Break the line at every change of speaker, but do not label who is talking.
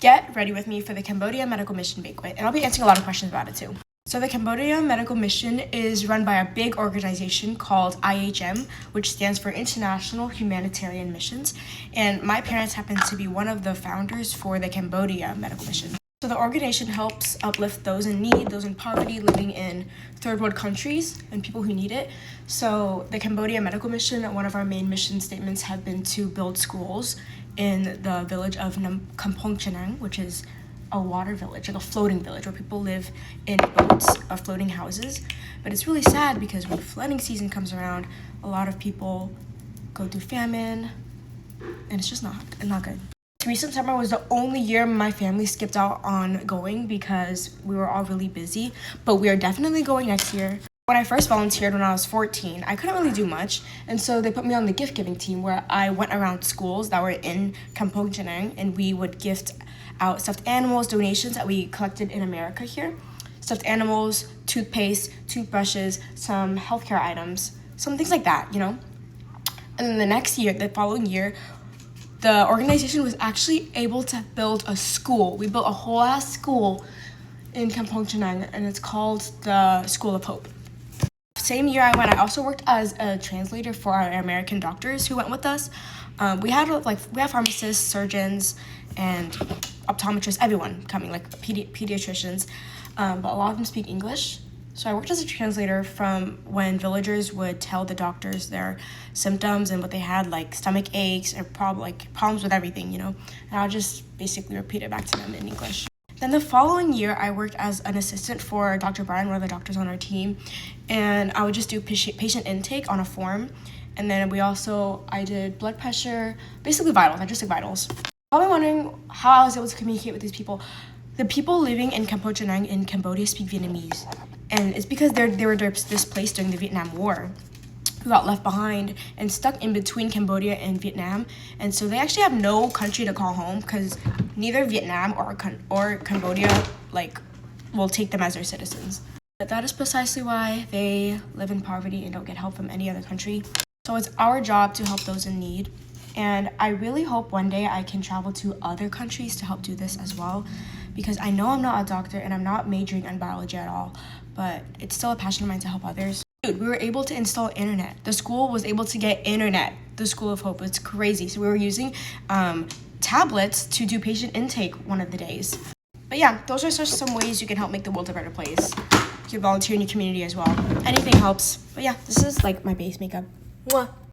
Get ready with me for the Cambodia Medical Mission Banquet, and I'll be answering a lot of questions about it too. So the Cambodia Medical Mission is run by a big organization called IHM, which stands for International Humanitarian Missions, and my parents happen to be one of the founders for the Cambodia Medical Mission. So the organization helps uplift those in need, those in poverty, living in third world countries, and people who need it. So the Cambodia Medical Mission, one of our main mission statements have been to build schools in the village of Kampong Chenang, which is a water village, like a floating village where people live in boats of floating houses. But it's really sad because when flooding season comes around, a lot of people go through famine, and it's just not good. Recent summer was the only year my family skipped out on going because we were all really busy, but we are definitely going next year. When I first volunteered when I was 14, I couldn't really do much, and so they put me on the gift-giving team where I went around schools that were in Kampong Chenang, and we would gift out stuffed animals, donations that we collected in America here. Stuffed animals, toothpaste, toothbrushes, some healthcare items, some things like that, you know? And then the following year, the organization was actually able to build a school. We built a whole ass school in Kampong Chenang, and it's called the School of Hope. Same year I went, I also worked as a translator for our American doctors who went with us. We have pharmacists, surgeons, and optometrists, everyone coming, like pediatricians, but a lot of them speak English. So I worked as a translator from when villagers would tell the doctors their symptoms and what they had, like stomach aches or problems with everything, you know, and I'll just basically repeat it back to them in English. Then the following year, I worked as an assistant for Dr. Brian, one of the doctors on our team, and I would just do patient intake on a form. And then I did blood pressure, basically vitals. I just took vitals. Probably wondering how I was able to communicate with these people. The people living in Kampong Chenang in Cambodia speak Vietnamese, and it's because they were displaced during the Vietnam War, who got left behind and stuck in between Cambodia and Vietnam, and so they actually have no country to call home because neither Vietnam or Cambodia will take them as their citizens. But that is precisely why they live in poverty and don't get help from any other country. So it's our job to help those in need, and I really hope one day I can travel to other countries to help do this as well, because I know I'm not a doctor and I'm not majoring in biology at all, but it's still a passion of mine to help others. Dude, we were able to install internet. The school was able to get internet. The School of Hope. It's crazy. So we were using tablets to do patient intake one of the days. But yeah, those are just some ways you can help make the world a better place. You can volunteer in your community as well. Anything helps. But yeah, this is like my base makeup. Mwah.